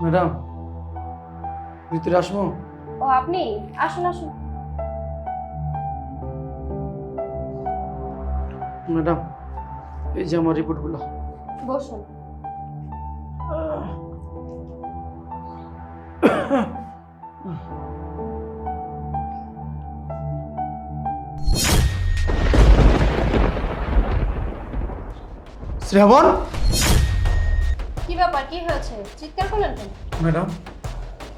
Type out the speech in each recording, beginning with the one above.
Madam, ভিতরে আসবো? ও আপনি আসুন আসুন। ম্যাডাম, এই যে আমার রিপোর্টগুলো। বসুন। শ্রাবণ, কি ব্যাপার, কি হয়েছে? চিৎকার করলেন কেন? ম্যাডাম,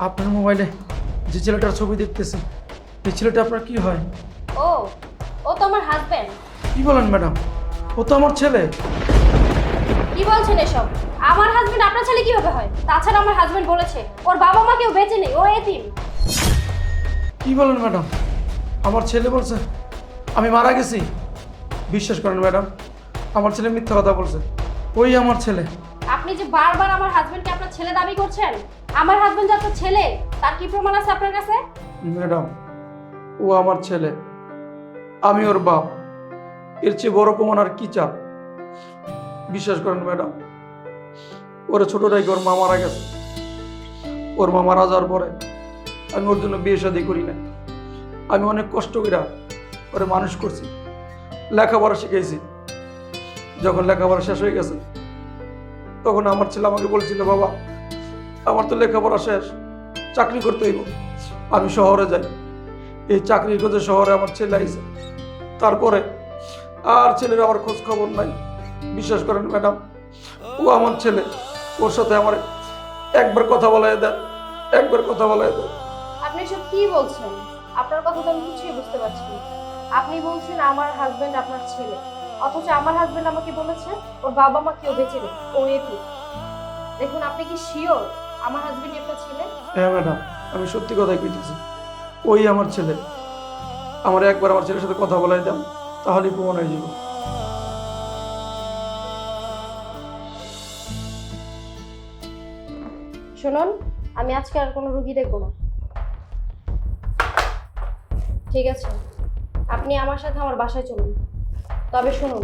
আপনার মোবাইলে যে ছেলেটার ছবি দেখতেছি, এই ছেলেটা আপনার কি হয়? ও ও তো আমার হাজবেন্ড। কি বলেন ম্যাডাম? ও তো আমার ছেলে। কি বলছেন এসব? আমার হাজবেন্ড আপনার ছেলে কিভাবে হয়? তাছাড়া আমার হাজবেন্ড বলেছে ওর বাবা মা কেউ বেঁচে নেই, ও এতিম। কি বলেন ম্যাডাম? আমার ছেলে বলছে আমি মারা গেছি। বিশ্বাস করেন ম্যাডাম, আমার ছেলে মিথ্যা কথা বলছে। ওই আমার ছেলে। আপনি যে বারবার আমার হাজবেন্ডকে আপনার ছেলে দাবি করছেন, আমার হাজবেন্ড যে আপনার ছেলে তার কি প্রমাণ আছে আপনার কাছে? ম্যাডাম, ও আমার ছেলে, আমি ওর বাপ। এর চেয়ে বড় প্রমাণ আর কি চাপ? বিশ্বাস করেন ম্যাডাম, ওরা ছোটটাই ওর মা মারা গেছে। ওর মা মারা যাওয়ার পরে আমি ওর জন্য বিয়ে শাদী করি না। আমি অনেক কষ্ট করে ওরে মানুষ করছি, লেখাপড়া শিখেছি। যখন লেখাপড়া শেষ হয়ে গেছে, তখন আমার ছেলে আমাকে বলছিল, বাবা আমার তো লেখাপড়া শেষ, চাকরি করতে হইব, আমি শহরে যাই। এই চাকরির খোঁজে শহরে আমার ছেলে আইছে। তারপরে আর ছেলের আমার খোঁজ খবর নাই। বিশ্বাস করেন ম্যাডাম, ও আমার ছেলে। ওর সাথে আমার একবার কথা বলাই দেন, একবার কথা বলাই দেন। আপনি এসব কি বলছেন? আপনার কথা তো আমি কিছুই বুঝতে পারছি না। আপনি বলছেন আমার হাজবেন্ড আপনার ছেলে, অথচ আমার হাজবেন্ড আমাকে বলেছে ওর বাবা মা কেউ বেঁচে নেই, ও এতিম। দেখুন, আপনি কি শিওর আমার হাজবেন্ড আপনার ছেলে? হ্যাঁ ম্যাডাম, আমি সত্যি কথাই কইতেছি, ওই আমার ছেলে। আমার একবার আমার ছেলের সাথে কথা বলাই দেন, তাহলেই প্রমাণ হয়ে যাবে। শুনুন, আমি আজকে আর কোনো রুগী দেখবো না। ঠিক আছে, আপনি আমার সাথে আমার বাসায় চলুন। তবে শুনুন,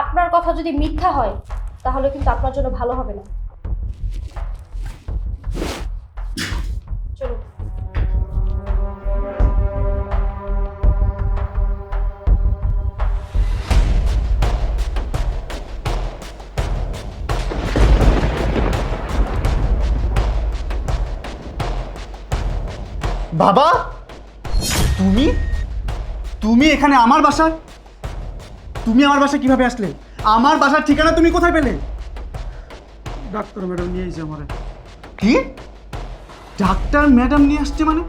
আপনার কথা যদি মিথ্যা হয় তাহলে কিন্তু আপনার জন্য ভালো হবে না। চলুন। বাবা, তুমি তুমি এখানে আমার বাসায়? তুমি আমার বাসায় কিভাবে আসলে? আমার বাসার ঠিকানা তুমি কোথায় পেলে? ডাক্তার ম্যাডাম নিয়ে এসে আমার। কি? ডাক্তার ম্যাডাম নিয়ে আসছে মানে?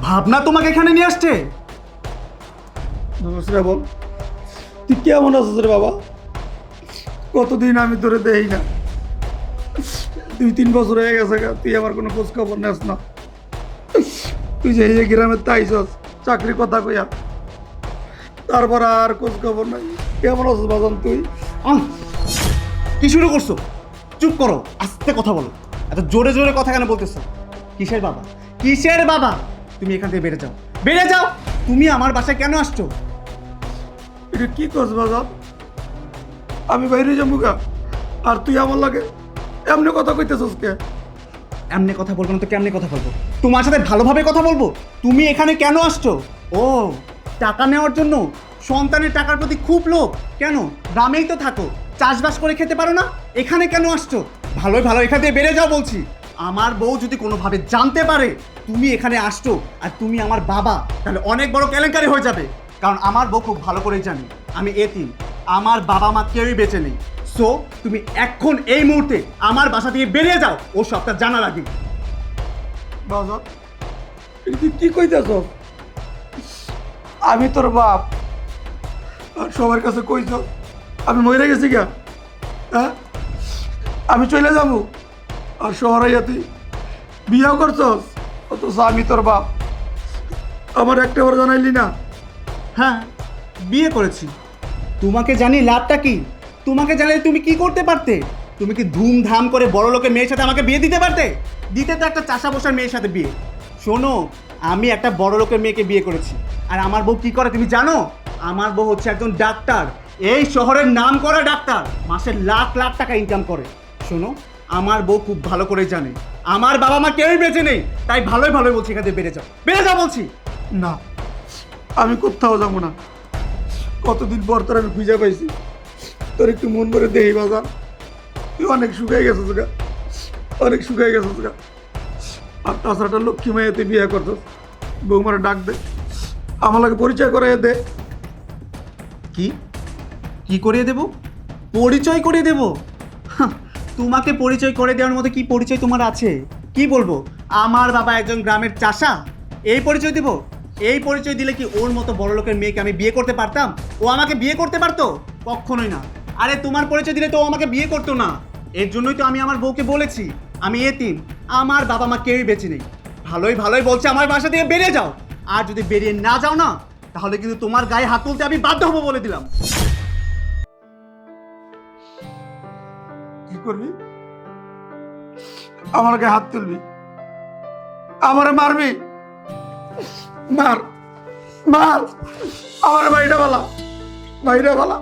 ভাবনা তোমাকে এখানে নিয়ে আসছে? নমস্কার, বল তুই কেমন আছিস রে বাবা? কতদিন আমি তোরে দেই না, 2-3 বছর হয়ে গেছে গা, তুই আমার কোনো খোঁজ খবর নেস না। তুই যে এই যে গ্রামের তাইছস চাকরির কথা কইয়া, তারপর আর খোঁজ খবর নাই। কেমন আছিস বাজান তুই? আহ! কি শুরু করছো? চুপ করো, আস্তে কথা বলো। এত জোরে জোরে কথা কেন বলতেছো? কিসের বাবা? কিসের বাবা? তুমি এখান থেকে বেড়ে যাও, বেড়ে যাও। তুমি আমার বাসায় কেন আসছো? এটা কি করছ বাজান? আমি বাইরে যাবো গা, আর তুই আমার লাগে এমনি কথা কইতেছস কে? এমনি কথা বলবো না তো কেমনি কথা বলবো? তোমার সাথে ভালোভাবে কথা বলবো। তুমি এখানে কেন আসছো? ও, টাকা নেওয়ার জন্য? সন্তানের টাকার প্রতি খুব লোভ। কেন? গ্রামেই তো থাকো, চাষবাস করে খেতে পারো না? এখানে কেন আসছো? ভালোই ভালো এখান থেকে বেড়ে যাও বলছি। আমার বউ যদি কোনোভাবে জানতে পারে তুমি এখানে আসছো আর তুমি আমার বাবা, তাহলে অনেক বড় কেলেঙ্কারি হয়ে যাবে। কারণ আমার বউ খুব ভালো করেই জানি আমি এতিম, আমার বাবা মা কেউই বেঁচে নেই। সো তুমি এখন এই মুহূর্তে আমার বাসা থেকে বেরিয়ে যাও, ও সবটা জানার আগে। বাজান, এটা তুই কি কইতেছস? আমি তোর বাপ, আর সবার কাছে কইছ আমি মরে গেছি গা? হ্যাঁ, আমি চলে যাবো, আর শহরে তুই বিয়েও করছস, অথচ আমি তোর বাপ। আমার একটাবার জানাইলি না? হ্যাঁ, বিয়ে করেছি। তোমাকে জানি লাভটা কি? তোমাকে জানলে তুমি কি করতে পারতে? তুমি কি ধুমধাম করে বড় লোকের মেয়ের সাথে আমাকে বিয়ে দিতে পারতে? দিতে তো একটা চাষা বসার মেয়ের সাথে বিয়ে। শোনো, আমি একটা বড় লোকের মেয়েকে বিয়ে করেছি। আর আমার বউ কি করে তুমি জানো? আমার বউ হচ্ছে একজন ডাক্তার, এই শহরের নাম করা ডাক্তার, মাসে লাখ লাখ টাকা ইনকাম করে। শোনো, আমার বউ খুব ভালো করে জানে আমার বাবা মা কেউই বেঁচে নেই, তাই ভালোই ভালোই বলছি এখান থেকে বেড়ে যাও, বেড়ে যাও বলছি। না, আমি কোথাও যাবো না। কতদিন পর তোর আমি খুঁজে পাইছি, তোর একটু মন করে দেই বাজার। তুই অনেক শুকাই গেছিস গা, অনেক শুকাই গেছিস গা। আর তাছাড়া লক্ষ্মী মাইয়া তুই বিয়ে করছিস, বৌমারা ডাক দে, আমার লাগে পরিচয় করাই দে। কি কি করিয়ে দেব? পরিচয় করিয়ে দেব? হাহ, তোমাকে পরিচয় করে দেওয়ার মতো কি পরিচয় তোমার আছে? কি বলবো, আমার বাবা একজন গ্রামের চাষা, এই পরিচয় দেব? এই পরিচয় দিলে কি ওর মতো বড় লোকের মেয়েকে আমি বিয়ে করতে পারতাম? ও আমাকে বিয়ে করতে পারতো? কখনোই না। আরে তোমার পরিচয় দিলে তো ও আমাকে বিয়ে করতো না। এর জন্যই তো আমি আমার বউকে বলেছি আমি এতিম, আমার বাবা মা কেউই বেঁচে নেই। ভালোই ভালোই বলছে আমার বাসা থেকে বেরিয়ে যাও, আর যদি বেরিয়ে না যাও না তাহলে কিন্তু তোমার গায়ে হাত তুলতে আমি বাধ্য হবো বলে দিলাম। কি করবি? আমার গায়ে হাত তুলবি? আমারে মারবি? মার, মার, আমার ভাইটা বলা, ভাইটা বলা।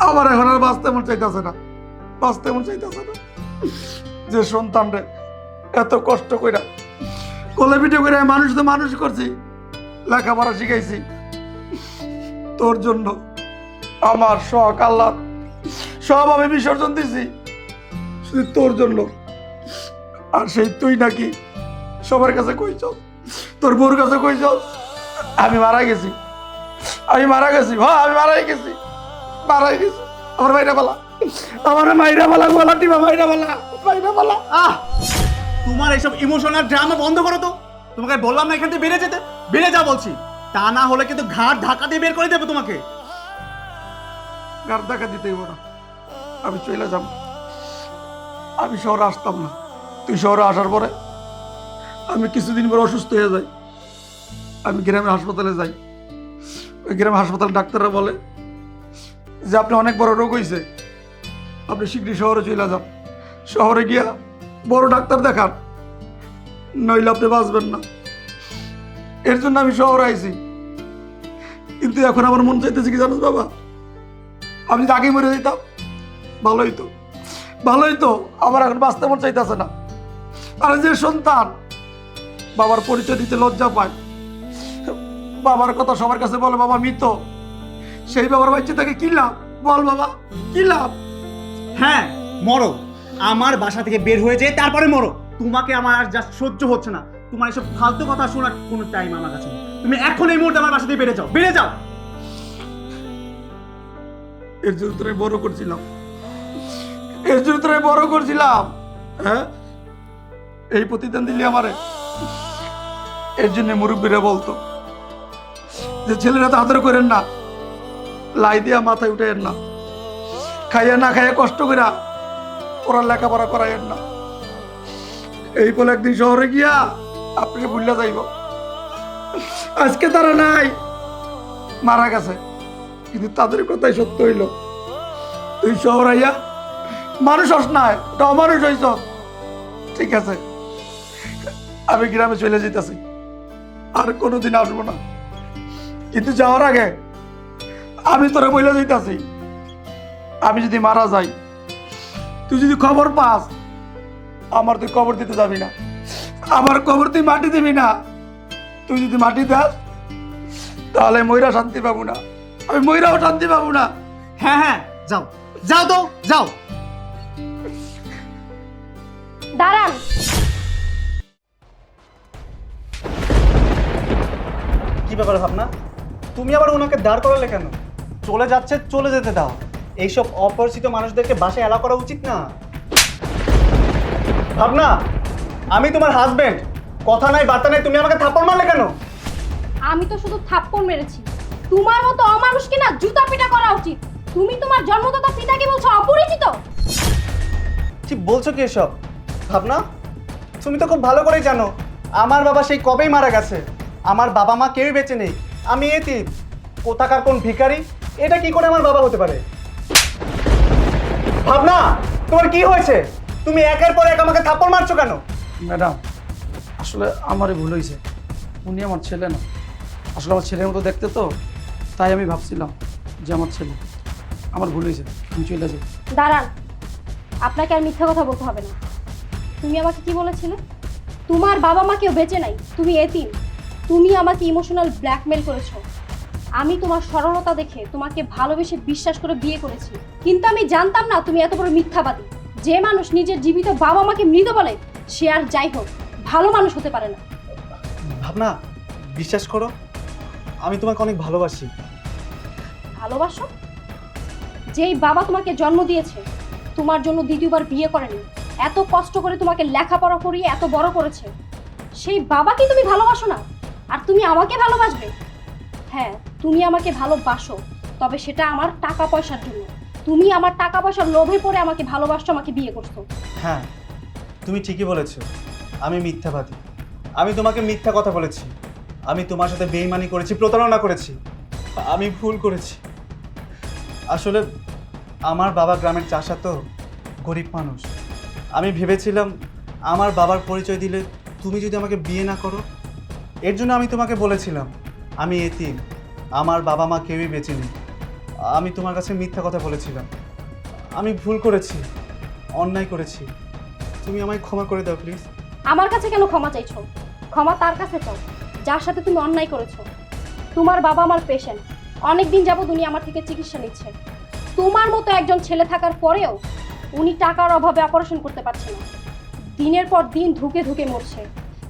আমার এখন আর বাঁচতে মন চাইতেছে না, বাঁচতে মন চাইতেছে না। যে সন্তান রে এত কষ্ট কইরা কোলে পিঠে করে মানুষ তো মানুষ করছি, লেখাপড়া শিখাইছি তোর জন্য। আমার শখ আল্লাহ সব আমি বিসর্জন দিছি শুধু তোর জন্য। আর সেই তুই নাকি সবার কাছে কইছ, তোর বউর কাছে কইছ আমি মারা গেছি, আমি মারা গেছি। হ্যাঁ, আমি মারাই গেছি, মারাই গেছি। আমার ভাইরা বলা, আমার মাইরা বলা, গলা টিপা মাইরা বলা, মাইরা বলা। আহ, তোমার এইসব ইমোশনাল ড্রামা বন্ধ করো তো। তোমাকে বললাম না এখান থেকে বেরিয়ে যেতে, বেরিয়ে যা বলছি। তা না হলে কিন্তু ঘাট ধাক্কা দিয়ে বের করে দেবো তোমাকে। গার দেখা দিতেই না, আমি চলে যাব। আমি শহরে আসতাম না। তুই শহরে আসার পরে আমি কিছুদিন পরে অসুস্থ হয়ে যাই। আমি গ্রামের হাসপাতালে যাই। ওই গ্রামের হাসপাতাল ডাক্তাররা বলে যে আপনি অনেক বড় রোগ হয়েছে, আপনি শীঘ্রই শহরে চলে যান, শহরে গিয়া বড় ডাক্তার দেখান, নইলে আপনি বাঁচবেন না। এর জন্য আমি শহরে আইছি। কিন্তু এখন আমার মন চাইতেছে কি জানোস বাবা, আমি যদি আগেই মরে যেতাম ভালোই তো, ভালোই তো। আমার এখন বাঁচতে মন চাইতেছে না। আর যে সন্তান বাবার পরিচয় দিতে লজ্জা পায়, বাবার কথা সবার কাছে বলে বাবা মৃত, সেই বাবার বাচ্চা তাকে কি লাভ? বল বাবা, কি লাভ? হ্যাঁ, মরো, আমার বাসা থেকে বের হয়ে যেয়ে তারপরে মরো। তোমাকে আমার আর যা সহ্য হচ্ছে না। তোমার এসব ফালতু কথা শোনার কোনো টাইম আমার কাছে নেই। তুমি এখন এই মুহূর্তে আমার বাসা থেকে বেরিয়ে যাও, বেরিয়ে যাও। এর জন্য তোরা বড় করছিলাম, এর জন্য তোরা বড় করছিলাম। হ্যাঁ, এই প্রতিদান দিলি আমারে। এর জন্য মুরব্বীরা বলতো যে ছেলেরা তো আদর করেন না, লাই দিয়া মাথায় উঠেন না, খাইয়া না খাইয়া কষ্ট কইরা ওরা লেখাপড়া করাইয়েন না। এই বলে একদিন শহরে গিয়া আপনাকে ভুললা যাইব। আজকে তারা নাই, মারা গেছে, কিন্তু তাদের কথাই সত্য হইল। তুই শহর আইয়া মানুষ হস নাই, ওটা অমানুষ হইছ। ঠিক আছে, আমি গ্রামে চলে যেতেছি, আর কোনোদিন আসবো না। কিন্তু যাওয়ার আগে আমি তোরা বইলে যেতেছি, আমি যদি মারা যাই, তুই যদি খবর পাস, আমার তুই কবর দিতে যাবি না, আমার কবর তুই মাটি দিবি না। তুই যদি মাটি দাস তাহলে ময়রা শান্তি পাবো না, আমি ময়রাও শান্তি পাবো না। হ্যাঁ হ্যাঁ, যাও, যাও তো, যাও। দাঁড়ান। কি ব্যাপার ভাবনা, তুমি আবার ওনাকে দাঁড় করালে কেন? চলে যাচ্ছে, চলে যেতে দাও। এইসব অপরিচিত মানুষদেরকে বাসায় এলাও করা উচিত না। ভাবনা, আমি তোমার হাজবেন্ড, কথা নাই বার্তা নাই, তুমি আমাকে থাপ্পড় মারলে কেন? আমি তো শুধু থাপ্পড় মেরেছি। তোমার মতো অমানুষকে না জুতা পিটা করা উচিত। তুমি তোমার জন্মদাতা পিতাকে বলছো অপরিচিত। কি বলছো কি এসব? ভাবনা, তুমি তো খুব ভালো করেই জানো আমার বাবা সেই কবেই মারা গেছে। আমার বাবা মা কেউই বেঁচে নেই, আমি এতিম। কোথাকার কোন ভিখারি, এটা কি করে আমার বাবা হতে পারে? ভাবনা, তোমার কি হয়েছে? তুমি একের পর এক আমাকে থাপ্পড় মারছো কেন? ম্যাডাম, আসলে আমারই ভুল হয়েছে। উনি আমার ছেলে না, আসলে আমার ছেলের মতো দেখতে তো, তাই আমি ভাবছিলাম যে আমার ছেলে। আমার ভুল হয়েছে, আমি চলে যাই। দাঁড়ান। আপনাকে আর মিথ্যা কথা বলতে হবে না। তুমি আমাকে কি বলেছিলে? তোমার বাবা মা কেউ বেঁচে নাই, তুমি এতিম। তুমি আমাকে ইমোশনাল ব্ল্যাকমেল করেছো। আমি তোমার সরলতা দেখে তোমাকে ভালোবেসে বিশ্বাস করে বিয়ে করেছি, কিন্তু আমি জানতাম না তুমি এত বড় মিথ্যাবাদী। যে মানুষ নিজের জীবিত বাবা মাকে মৃত বলে, সে আর যাই হোক ভালো মানুষ হতে পারে না। ভাবনা, বিশ্বাস করো, আমি তোমাকে অনেক ভালোবাসি। ভালোবাসো? যেই বাবা তোমাকে জন্ম দিয়েছে, তোমার জন্য দ্বিতীয়বার বিয়ে করেনি, এত কষ্ট করে তোমাকে লেখাপড়া করিয়ে এত বড় করেছে, সেই বাবাকে তুমি ভালোবাসো না? আর তুমি আমাকে ভালোবাসবে? হ্যাঁ, তুমি আমাকে ভালোবাসো, তবে সেটা আমার টাকা পয়সার জন্য। তুমি আমার টাকা পয়সার লোভে পড়ে আমাকে ভালোবাসছো, আমাকে বিয়ে করছো। হ্যাঁ, তুমি ঠিকই বলেছো, আমি মিথ্যাবাদী। আমি তোমাকে মিথ্যা কথা বলেছি, আমি তোমার সাথে বেইমানি করেছি, প্রতারণা করেছি, আমি ভুল করেছি। আসলে আমার বাবা গ্রামের চাষা তো, গরিব মানুষ। আমি ভেবেছিলাম আমার বাবার পরিচয় দিলে তুমি যদি আমাকে বিয়ে না করো, এর জন্য আমি তোমাকে বলেছিলাম আমি এতিম, আমার বাবা মা কেউই বেঁচে নেই। আমি তোমার কাছে মিথ্যা কথা বলেছিলাম, আমি ভুল করেছি, অন্যায় করেছি। তুমি আমায় ক্ষমা করে দাও প্লিজ। আমার কাছে কেন ক্ষমা চাইছো? ক্ষমা তার কাছে চাও যার সাথে তুমি অন্যায় করেছো। তোমার বাবা আমার পেশেন্ট, অনেকদিন যাবত উনি আমার থেকে চিকিৎসা নিচ্ছে। তোমার মতো একজন ছেলে থাকার পরেও উনি টাকার অভাবে অপারেশন করতে পারছে না, দিনের পর দিন ধুকে ধুকে মরছে।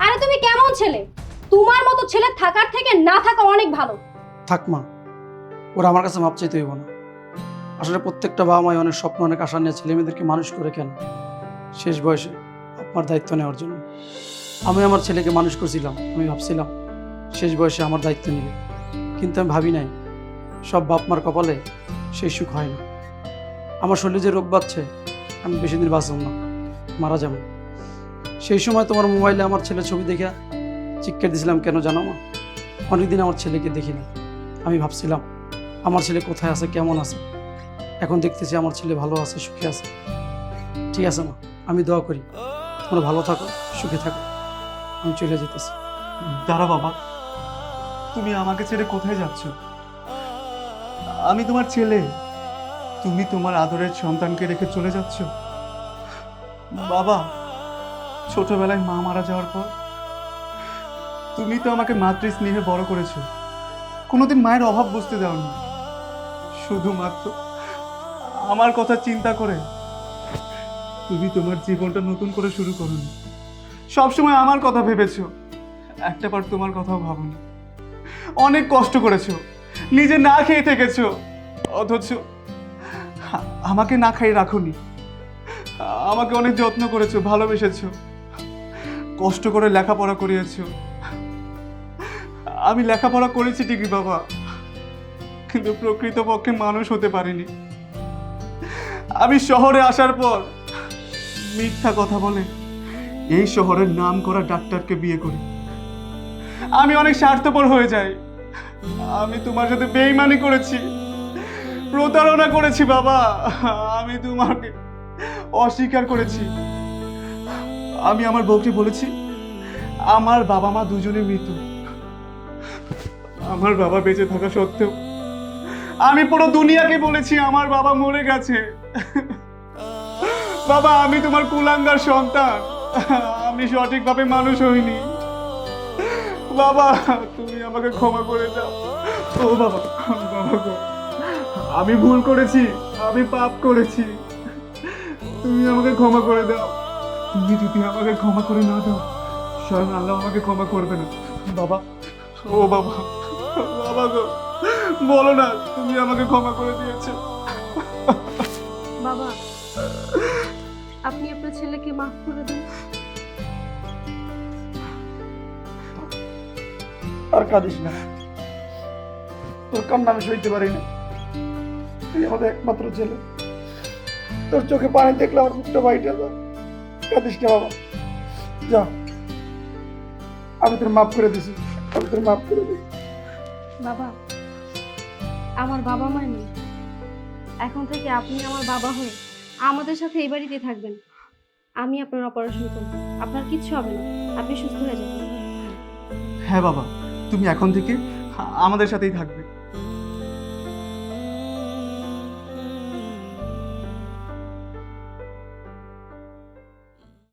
আরে তুমি কেমন ছেলে? তোমার মতো ছেলে থাকার থেকে না থাকা অনেক ভালো। থাক মা, ওরা আমার কাছে মাপ চাইতে হইব না। আসলে প্রত্যেকটা বাবা মাই অনেক স্বপ্ন, অনেক আশা নিয়ে ছেলে মেয়েদেরকে মানুষ করে কেন শেষ বয়সে আপনার দায়িত্ব নেওয়ার জন্য। আমি আমার ছেলেকে মানুষ করছিলাম, আমি ভাবছিলাম শেষ বয়সে আমার দায়িত্ব নেবে, কিন্তু আমি ভাবি নাই সব বাপ মার কপালে সেই সুখ হয় না। আমার শরীরে যে রোগ বাঁধছে, আমি বেশি দিন বাঁচব না, মারা যাব। সেই সময় তোমার মোবাইলে আমার ছেলের ছবি দেখে চিৎকার দিয়েছিলাম, কেন জানো মা? অনেকদিন আমার ছেলেকে দেখি না। আমি ভাবছিলাম আমার ছেলে কোথায় আছে, কেমন আছে। এখন দেখতেছি আমার ছেলে ভালো আছে, সুখে আছে। ঠিক আছে মা, আমি দোয়া করি তোমরা ভালো থাকো, সুখে থাকো। আমি চলে যেতেছি। দাঁড়া বাবা, তুমি আমাকে ছেড়ে কোথায় যাচ্ছ? আমি তোমার ছেলে, তুমি তোমার আদরের সন্তানকে রেখে চলে যাচ্ছ? বাবা, ছোটবেলায় মা মারা যাওয়ার পর তুমি তো আমাকে মাতৃ স্নেহে বড় করেছো, কোনোদিন মায়ের অভাব বুঝতে দাওনি। শুধুমাত্র আমার কথা চিন্তা করে তুমি তোমার জীবনটা নতুন করে শুরু করোনি। সবসময় আমার কথা ভেবেছো, একটাবার তোমার কথাও ভাবনি। অনেক কষ্ট করেছো, নিজে না খেয়ে থেকেছো, অথচ আমাকে না খাইয়ে রাখোনি। আমাকে অনেক যত্ন করেছো, ভালোবেসেছো, কষ্ট করে লেখাপড়া করিয়েছো। আমি লেখাপড়া করেছি ঠিকই বাবা, কিন্তু প্রকৃতপক্ষে মানুষ হতে পারিনি। আমি শহরে আসার পর মিথ্যা কথা বলে এই শহরের নাম করা ডাক্তারকে বিয়ে করি। আমি অনেক স্বার্থপর হয়ে যাই। আমি তোমার সাথে বেইমানি করেছি, প্রতারণা করেছি বাবা। আমি তোমাকে অস্বীকার করেছি। আমি আমার বউকে বলেছি আমার বাবা মা দুজনে মৃত। আমার বাবা বেঁচে থাকা সত্ত্বেও আমি পুরো দুনিয়াকে বলেছি আমার বাবা মরে গেছে। বাবা, আমি তোমার কুলাঙ্গার সন্তান, আমি সঠিকভাবে মানুষ হইনি। বাবা, তুমি আমাকে ক্ষমা করে দাও। ও বাবা, বাবা গো, আমি ভুল করেছি, আমি পাপ করেছি, তুমি আমাকে ক্ষমা করে দাও। তুমি যদি আমাকে ক্ষমা করে না দাও, স্বয়ং আল্লাহ আমাকে ক্ষমা করবে না। বাবা, ও বাবা, বাবা গো, বলো না তুমি আমাকে ক্ষমা করে দিয়েছো। বাবা, আপনি আপনার ছেলেকে মাফ করে দিন। আর কাঁদিস না, তোর কান্না আমি সইতে পারি না। তুই আমাদের একমাত্র ছেলে, তোর চোখে পানি দেখলে আমার বুকটা বাইটে যায়। কাঁদিস না বাবা, যা, আমি তোর মাফ করে দিছি, আমি তোর মাফ করে দিছি। বাবা, আমার বাবা মা নেই, এখন থেকে আপনি আমার বাবা হয়ে আমাদের সাথে এই বাড়িতে থাকবেন। আমি আপনার অপারেশন করব, আপনার কিচ্ছু হবে না, আপনি সুস্থ হয়ে যাবেন। হ্যাঁ বাবা, তুমি এখন থেকে আমাদের সাথেই থাকবে।